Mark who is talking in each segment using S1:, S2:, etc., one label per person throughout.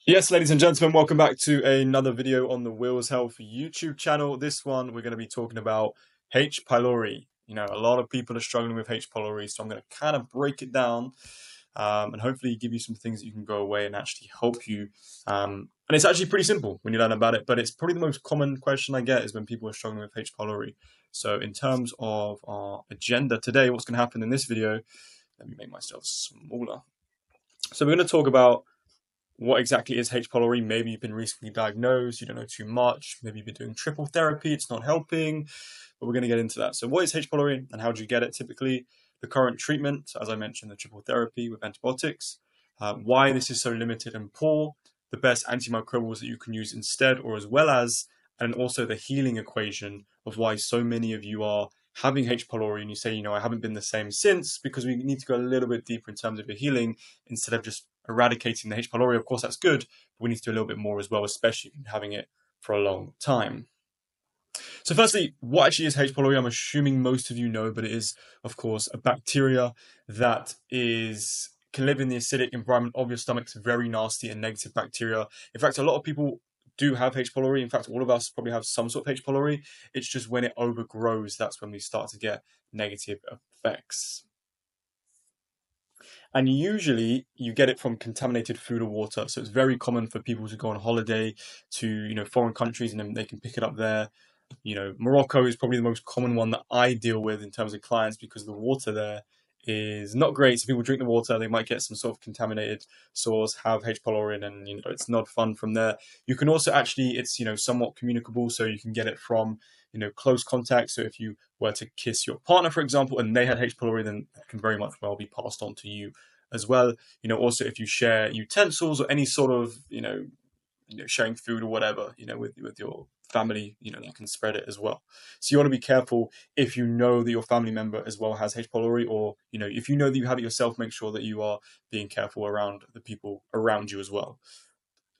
S1: Yes, ladies and gentlemen, welcome back to another video on the Will's Health YouTube channel. This one, we're going to be talking about H. pylori. You know, a lot of people are struggling with H. pylori, so I'm going to kind of break it down and hopefully give you some things that you can go away and actually help you. And it's actually pretty simple when you learn about it, but it's probably the most common question I get is when people are struggling with H. pylori. So in terms of our agenda today, what's going to happen in this video, let me make myself smaller. So we're going to talk about what exactly is H. pylori. Maybe you've been recently diagnosed, you don't know too much, maybe you've been doing triple therapy, it's not helping, but we're going to get into that. So what is H. pylori and how do you get it typically? The current treatment, as I mentioned, the triple therapy with antibiotics, why this is so limited and poor, the best antimicrobials that you can use instead or as well as, and also the healing equation of why so many of you are having H. pylori and you say, I haven't been the same since, because we need to go a little bit deeper in terms of your healing instead of just eradicating the H. pylori. Of course, that's good, but we need to do a little bit more as well, especially if you've been having it for a long time. So firstly, what actually is H. pylori? I'm assuming most of you know, but it is, of course, a bacteria that can live in the acidic environment of your stomach. It's very nasty and negative bacteria. In fact, a lot of people do have H. pylori. In fact, all of us probably have some sort of H. pylori. It's just when it overgrows, that's when we start to get negative effects. And usually you get it from contaminated food or water. So it's very common for people to go on holiday to, foreign countries and then they can pick it up there. Morocco is probably the most common one that I deal with in terms of clients because the water there is not great. So people drink the water, they might get some sort of contaminated source, have H. pylori, and it's not fun from there. You can also it's somewhat communicable, so you can get it from close contact. So if you were to kiss your partner, for example, and they had H. pylori, then that can very much well be passed on to you as well. Also if you share utensils or any sort of sharing food or whatever, with your family, that can spread it as well. So you want to be careful if you know that your family member as well has H. pylori, or if you know that you have it yourself, make sure that you are being careful around the people around you as well.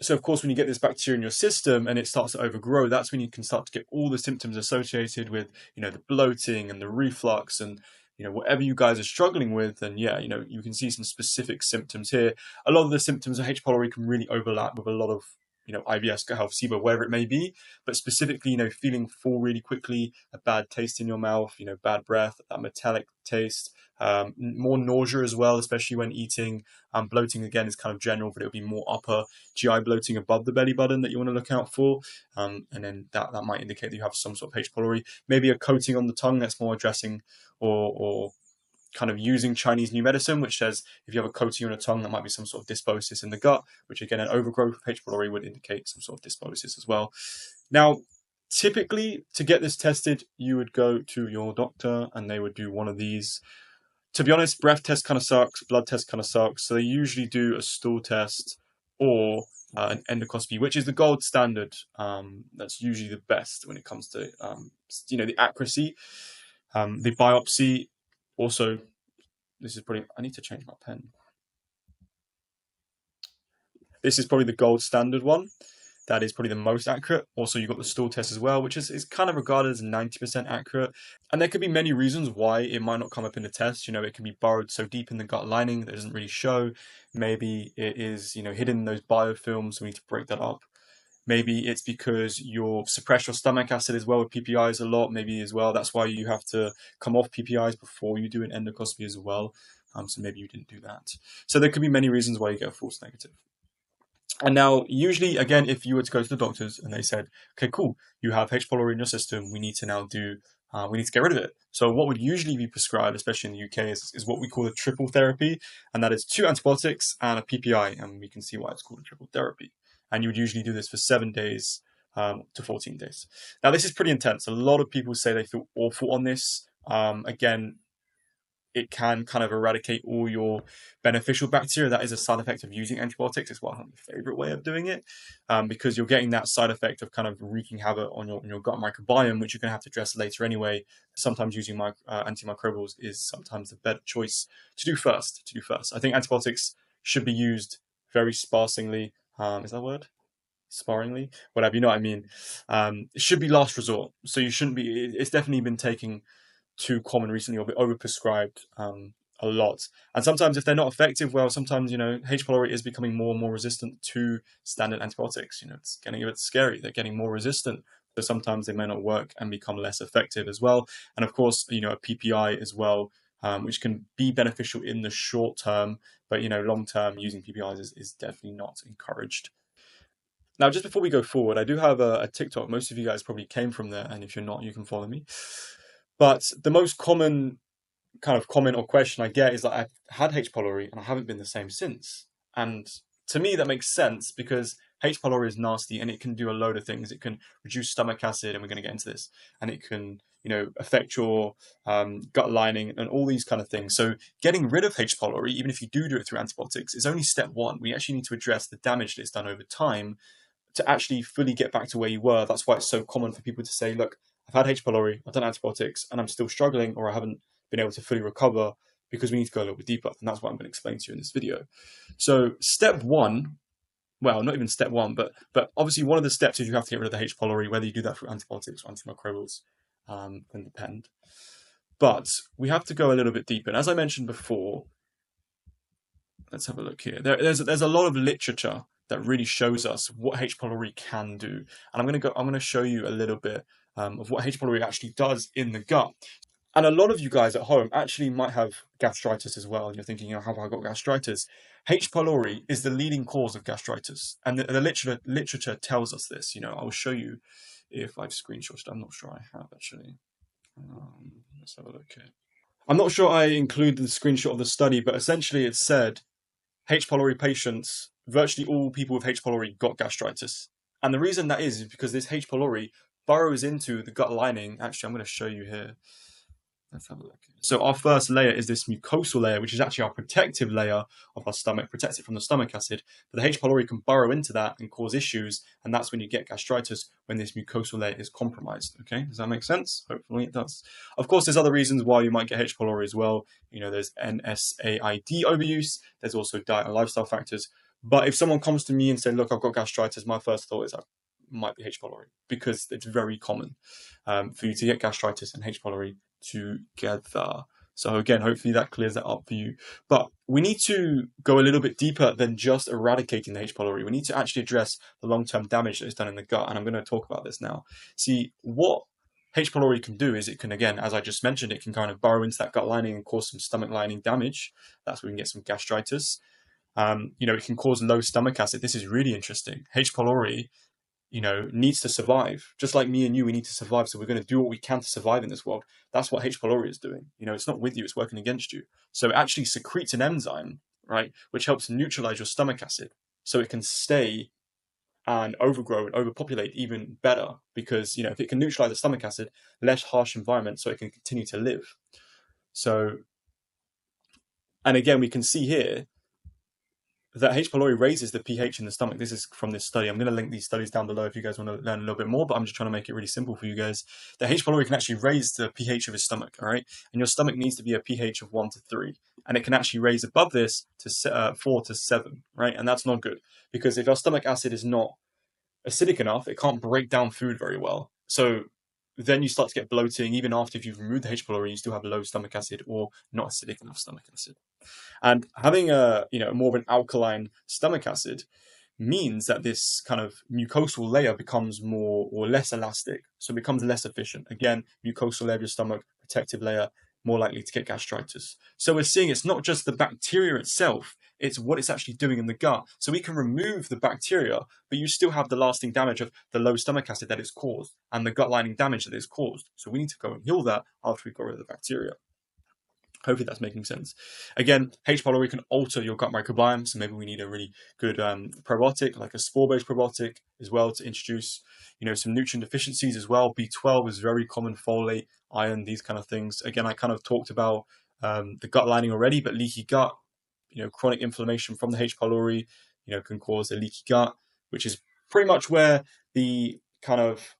S1: So of course, when you get this bacteria in your system and it starts to overgrow, that's when you can start to get all the symptoms associated with the bloating and the reflux and whatever you guys are struggling with. And you can see some specific symptoms here. A lot of the symptoms of H. pylori can really overlap with a lot of IBS, gut health, SIBO, wherever it may be, but specifically, feeling full really quickly, a bad taste in your mouth, bad breath, that metallic taste, more nausea as well, especially when eating. Bloating again is kind of general, but it'll be more upper GI bloating above the belly button that you want to look out for. And then that might indicate that you have some sort of H. pylori. Maybe a coating on the tongue that's more addressing or kind of using Chinese new medicine, which says if you have a coating on the tongue, that might be some sort of dysbiosis in the gut, which again, an overgrowth of H. pylori would indicate some sort of dysbiosis as well. Now, typically, to get this tested, you would go to your doctor and they would do one of these. To be honest, breath test kind of sucks, blood test kind of sucks. So they usually do a stool test or an endoscopy, which is the gold standard. That's usually the best when it comes to the accuracy. The biopsy also. This is probably. I need to change my pen. This is probably the gold standard one. That is probably the most accurate. Also, you've got the stool test as well, which is kind of regarded as 90% accurate. And there could be many reasons why it might not come up in the test. It can be burrowed so deep in the gut lining that it doesn't really show. Maybe it is, hidden in those biofilms, so we need to break that up. Maybe it's because you suppress your stomach acid as well with PPIs a lot, maybe as well. That's why you have to come off PPIs before you do an endoscopy as well. So maybe you didn't do that. So there could be many reasons why you get a false negative. And now, usually, again, if you were to go to the doctors and they said, okay, cool, you have H. pylori in your system, we need to now we need to get rid of it. So what would usually be prescribed, especially in the UK, is what we call a triple therapy. And that is 2 antibiotics and a PPI. And we can see why it's called a triple therapy. And you would usually do this for 7 days to 14 days. Now, this is pretty intense. A lot of people say they feel awful on this. Again, it can kind of eradicate all your beneficial bacteria. That is a side effect of using antibiotics. It's one of my favorite way of doing it, because you're getting that side effect of kind of wreaking havoc on your gut microbiome, which you're going to have to address later anyway. Sometimes using antimicrobials is sometimes the better choice to do first. I think antibiotics should be used very sparsely. Is that a word? Sparingly? Whatever, you know what I mean. It should be last resort. So you shouldn't be. It's definitely been taking too common recently or overprescribed a lot. And sometimes if they're not effective, well, sometimes, H. pylori is becoming more and more resistant to standard antibiotics. It's getting a bit scary. They're getting more resistant. So sometimes they may not work and become less effective as well. And of course, a PPI as well, which can be beneficial in the short term, but, long term using PPIs is definitely not encouraged. Now, just before we go forward, I do have a TikTok. Most of you guys probably came from there, and if you're not, you can follow me. But the most common kind of comment or question I get is that I've had H. pylori and I haven't been the same since. And to me, that makes sense because H. pylori is nasty and it can do a load of things. It can reduce stomach acid, and we're going to get into this, and it can, affect your gut lining and all these kind of things. So getting rid of H. pylori, even if you do it through antibiotics, is only step one. We actually need to address the damage that it's done over time to actually fully get back to where you were. That's why it's so common for people to say, look, I've had H. pylori, I've done antibiotics, and I'm still struggling, or I haven't been able to fully recover, because we need to go a little bit deeper. And that's what I'm going to explain to you in this video. So step one, well, not even step one, but obviously one of the steps is you have to get rid of the H. pylori, whether you do that through antibiotics or antimicrobials, can depend. But we have to go a little bit deeper. And as I mentioned before, let's have a look here. There's a lot of literature that really shows us what H. pylori can do. And I'm going to show you a little bit of what H. pylori actually does in the gut. And a lot of you guys at home actually might have gastritis as well. And you're thinking, how have I got gastritis? H. pylori is the leading cause of gastritis. And the literature tells us this. I'll show you if I've screenshotted. I'm not sure I have, actually. Let's have a look here. I'm not sure I included the screenshot of the study, but essentially it said H. pylori patients, virtually all people with H. pylori got gastritis. And the reason that is because this H. pylori burrows into the gut lining. Actually, I'm going to show you here. Let's have a look. So our first layer is this mucosal layer, which is actually our protective layer of our stomach, protects it from the stomach acid. But the H. pylori can burrow into that and cause issues, and that's when you get gastritis, when this mucosal layer is compromised. Okay, does that make sense? Hopefully it does. Of course, there's other reasons why you might get H. pylori as well. There's NSAID overuse. There's also diet and lifestyle factors. But if someone comes to me and says, look, I've got gastritis, my first thought is I might be H. pylori, because it's very common for you to get gastritis and H. pylori together. So again, hopefully that clears that up for you. But we need to go a little bit deeper than just eradicating the H. pylori. We need to actually address the long-term damage that is done in the gut, and I'm going to talk about this now. See, what H. pylori can do is it can, again, as I just mentioned, it can kind of burrow into that gut lining and cause some stomach lining damage. That's where we can get some gastritis. It can cause low stomach acid. This is really interesting. H. pylori needs to survive. Just like me and you, we need to survive. So we're going to do what we can to survive in this world. That's what H. pylori is doing. It's not with you, it's working against you. So it actually secretes an enzyme, right, which helps neutralize your stomach acid. So it can stay and overgrow and overpopulate even better, because, if it can neutralize the stomach acid, less harsh environment, so it can continue to live. So, and again, we can see here that H. pylori raises the pH in the stomach. This is from this study. I'm going to link these studies down below if you guys want to learn a little bit more, but I'm just trying to make it really simple for you guys. The H. pylori can actually raise the pH of his stomach, all right? And your stomach needs to be a pH of 1 to 3. And it can actually raise above this to 4 to 7, right? And that's not good, because if our stomach acid is not acidic enough, it can't break down food very well. So then you start to get bloating. Even after if you've removed the H. pylori, you still have low stomach acid or not acidic enough stomach acid. And having a more of an alkaline stomach acid means that this kind of mucosal layer becomes more or less elastic, so it becomes less efficient. Again, mucosal layer of your stomach, protective layer, more likely to get gastritis. So we're seeing it's not just the bacteria itself, it's what it's actually doing in the gut. So we can remove the bacteria, but you still have the lasting damage of the low stomach acid that it's caused and the gut lining damage that it's caused. So we need to go and heal that after we got rid of the bacteria. Hopefully that's making sense. Again, H. pylori can alter your gut microbiome, so maybe we need a really good probiotic, like a spore-based probiotic as well, to introduce, some nutrient deficiencies as well. B12 is very common, folate, iron, these kind of things. Again, I kind of talked about the gut lining already, but leaky gut, chronic inflammation from the H. pylori, can cause a leaky gut, which is pretty much where the kind of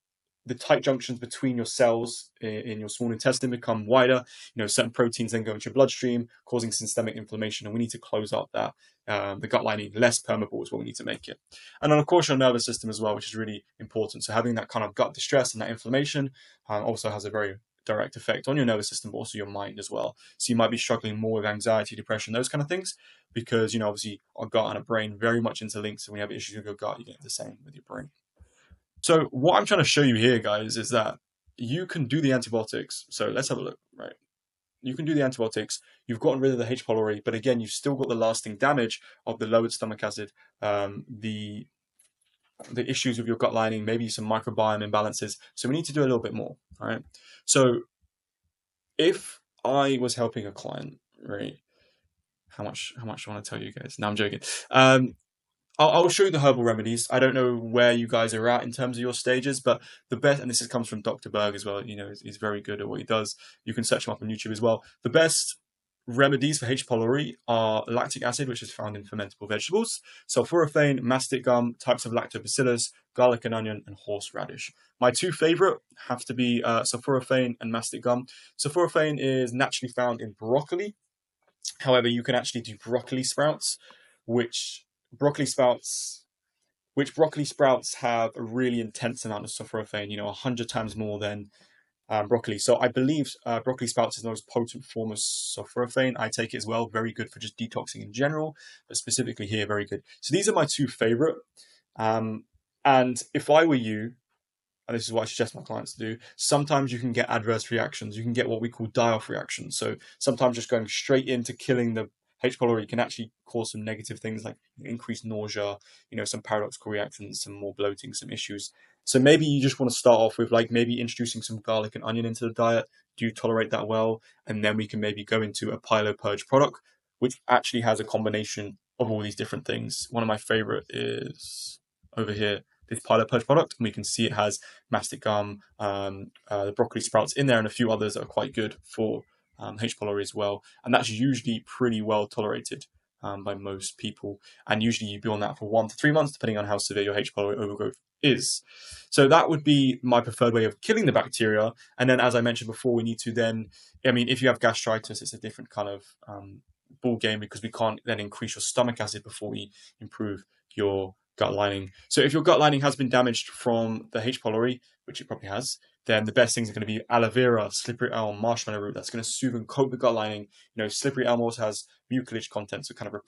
S1: the tight junctions between your cells in your small intestine become wider. Certain proteins then go into your bloodstream, causing systemic inflammation, and we need to close up that the gut lining. Less permeable is what we need to make it. And then, of course, your nervous system as well, which is really important. So having that kind of gut distress and that inflammation also has a very direct effect on your nervous system, but also your mind as well. So you might be struggling more with anxiety, depression, those kind of things, because, you know, obviously our gut and our brain very much interlinked. So when you have issues with your gut, you get the same with your brain. So what I'm trying to show you here, guys, is that you can do the antibiotics. So let's have a look, right? You can do the antibiotics. You've gotten rid of the H. pylori, but again, you've still got the lasting damage of the lowered stomach acid, the issues with your gut lining, maybe some microbiome imbalances. So we need to do a little bit more, right? So if I was helping a client, right? How much do I want to tell you guys? No, I'm joking. I'll show you the herbal remedies. I don't know where you guys are at in terms of your stages, but the best, and this comes from Dr. Berg as well, you know, he's very good at what he does. You can search him up on YouTube as well. The best remedies for H. pylori are lactic acid, which is found in fermentable vegetables, sulforaphane, mastic gum, types of lactobacillus, garlic and onion, and horseradish. My two favorite have to be sulforaphane and mastic gum. Sulforaphane is naturally found in broccoli. However, you can actually do broccoli sprouts, which broccoli sprouts broccoli sprouts have a really intense amount of sulforaphane, you know, 100 times more than broccoli. So I believe broccoli sprouts is the most potent form of sulforaphane. I take it as well. Very good for just detoxing in general, but specifically here, very good. So these are my two favorite. And if I were you, and this is what I suggest my clients to do, sometimes you can get adverse reactions. You can get what we call die-off reactions. So sometimes just going straight into killing the H. pylori can actually cause some negative things like increased nausea, you know, some paradoxical reactions, some more bloating, some issues. So maybe you just want to start off with like maybe introducing some garlic and onion into the diet. Do you tolerate that well? And then we can maybe go into a Pylo Purge product, which actually has a combination of all these different things. One of my favorite is over here, this Pylo Purge product, and we can see it has mastic gum, the broccoli sprouts in there, and a few others that are quite good for H. pylori as well. And that's usually pretty well tolerated by most people. And usually you'd be on that for 1 to 3 months, depending on how severe your H. pylori overgrowth is. So that would be my preferred way of killing the bacteria. And then, as I mentioned before, we need to then, I mean, if you have gastritis, it's a different kind of ball game, because we can't then increase your stomach acid before we improve your gut lining. So if your gut lining has been damaged from the H. pylori, which it probably has, then the best things are going to be aloe vera, slippery elm, marshmallow root. That's going to soothe and coat the gut lining. You know, slippery elm also has mucilage content, so kind of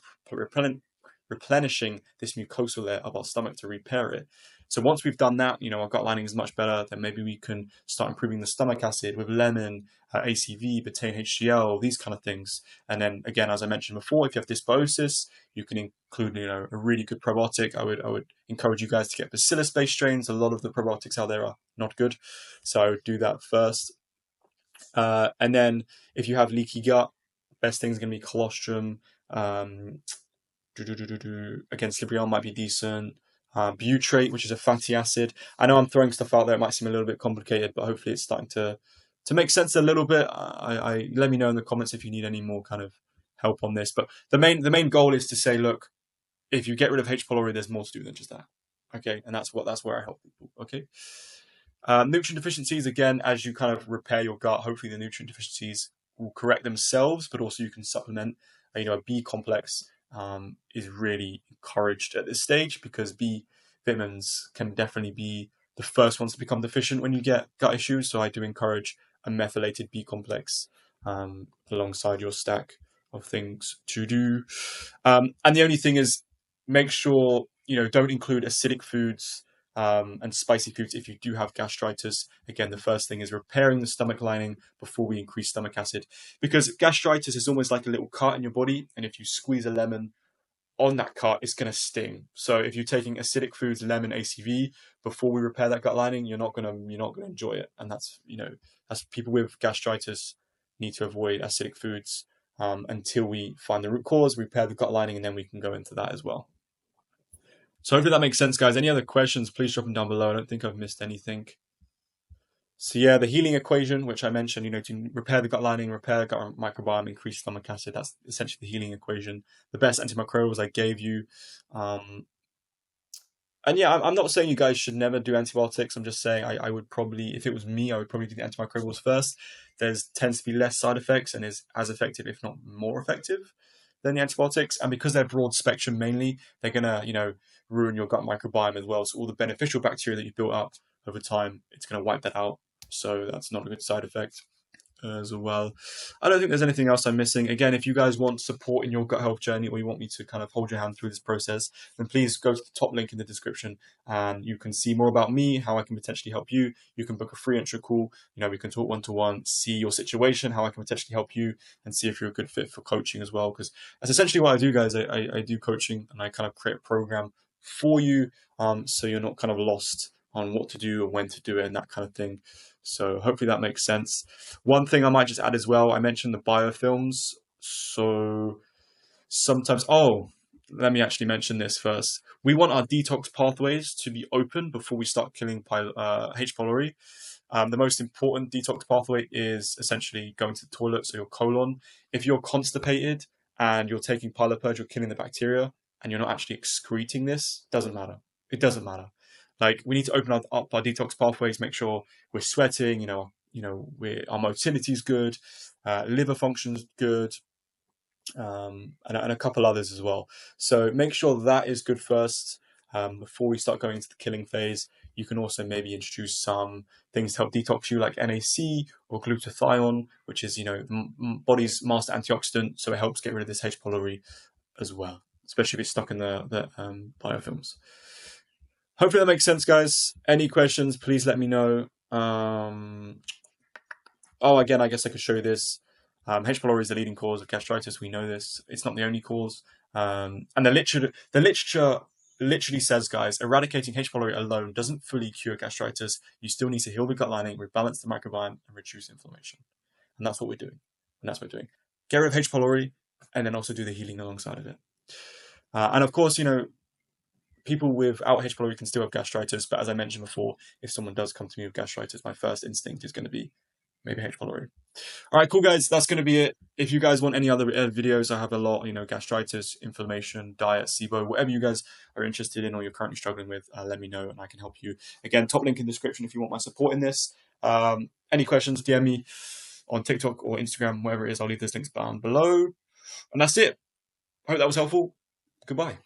S1: replenishing this mucosal layer of our stomach to repair it. So once we've done that, you know, our gut lining is much better, then maybe we can start improving the stomach acid with lemon, ACV, betaine HCl, these kind of things. And then again, as I mentioned before, if you have dysbiosis, you can include, you know, a really good probiotic. I would encourage you guys to get bacillus-based strains. A lot of the probiotics out there are not good, so do that first. And then if you have leaky gut, best things are going to be colostrum. Again, slippery elm might be decent. Butyrate, which is a fatty acid. I know I'm throwing stuff out there. It might seem a little bit complicated, but hopefully it's starting to make sense a little bit. I let me know in the comments if you need any more kind of help on this. But the main goal is to say, look, if you get rid of H. pylori, there's more to do than just that. Okay, and that's where I help people. Okay. Nutrient deficiencies, again, as you kind of repair your gut, hopefully the nutrient deficiencies will correct themselves, but also you can supplement. You know, a B complex is really encouraged at this stage, because B vitamins can definitely be the first ones to become deficient when you get gut issues. So I do encourage a methylated B complex alongside your stack of things to do. And the only thing is, make sure, you know, don't include acidic foods and spicy foods if you do have gastritis. Again, the first thing is repairing the stomach lining before we increase stomach acid, because gastritis is almost like a little cut in your body, and if you squeeze a lemon on that cut, it's going to sting. So if you're taking acidic foods, lemon, ACV, before we repair that gut lining, you're not gonna enjoy it. And that's, you know, as people with gastritis need to avoid acidic foods until we find the root cause, repair the gut lining, and then we can go into that as well. So hopefully that makes sense, guys. Any other questions, please drop them down below. I don't think I've missed anything. So yeah, the healing equation, which I mentioned, you know, to repair the gut lining, repair the gut microbiome, increase stomach acid, that's essentially the healing equation. The best antimicrobials I gave you. And yeah, I'm not saying you guys should never do antibiotics. I'm just saying I would probably, if it was me, I would probably do the antimicrobials first. There's tends to be less side effects and is as effective, if not more effective, than the antibiotics. And because they're broad spectrum mainly, they're gonna, you know, ruin your gut microbiome as well. So all the beneficial bacteria that you've built up over time, it's gonna wipe that out. So that's not a good side effect as well. I don't think there's anything else I'm missing. Again, if you guys want support in your gut health journey, or you want me to kind of hold your hand through this process, then please go to the top link in the description and you can see more about me, how I can potentially help you. You can book a free intro call. We can talk one-to-one, see your situation, how I can potentially help you, and see if you're a good fit for coaching as well. Because that's essentially what I do, guys. I do coaching, and I kind of create a program for you, so you're not kind of lost on what to do and when to do it and that kind of thing. So hopefully that makes sense. One thing I might just add as well, I mentioned the biofilms. So sometimes, let me actually mention this first. We want our detox pathways to be open before we start killing H. pylori. The most important detox pathway is essentially going to the toilet, so your colon. If you're constipated and you're taking Pylopurge, you're killing the bacteria, and you're not actually excreting this, doesn't matter. It doesn't matter. Like, we need to open up our detox pathways, make sure we're sweating, our motility is good, liver function's good, and a couple others as well. So make sure that is good first before we start going into the killing phase. You can also maybe introduce some things to help detox you, like NAC or glutathione, which is body's master antioxidant, so it helps get rid of this H. pylori as well, especially if it's stuck in the biofilms. Hopefully that makes sense, guys. Any questions, please let me know. Again, I guess I could show you this. H. pylori is the leading cause of gastritis. We know this. It's not the only cause. And the literature literally says, guys, eradicating H. pylori alone doesn't fully cure gastritis. You still need to heal the gut lining, rebalance the microbiome, and reduce inflammation. And that's what we're doing. Get rid of H. pylori, and then also do the healing alongside of it. And of course, people without H. pylori can still have gastritis, but as I mentioned before, if someone does come to me with gastritis, my first instinct is going to be maybe H. pylori. All right, cool, guys. That's going to be it. If you guys want any other videos, I have a lot, gastritis, inflammation, diet, SIBO, whatever you guys are interested in or you're currently struggling with, let me know and I can help you. Again, top link in the description if you want my support in this. Any questions, DM me on TikTok or Instagram, wherever it is. I'll leave those links down below. And that's it. I hope that was helpful. Goodbye.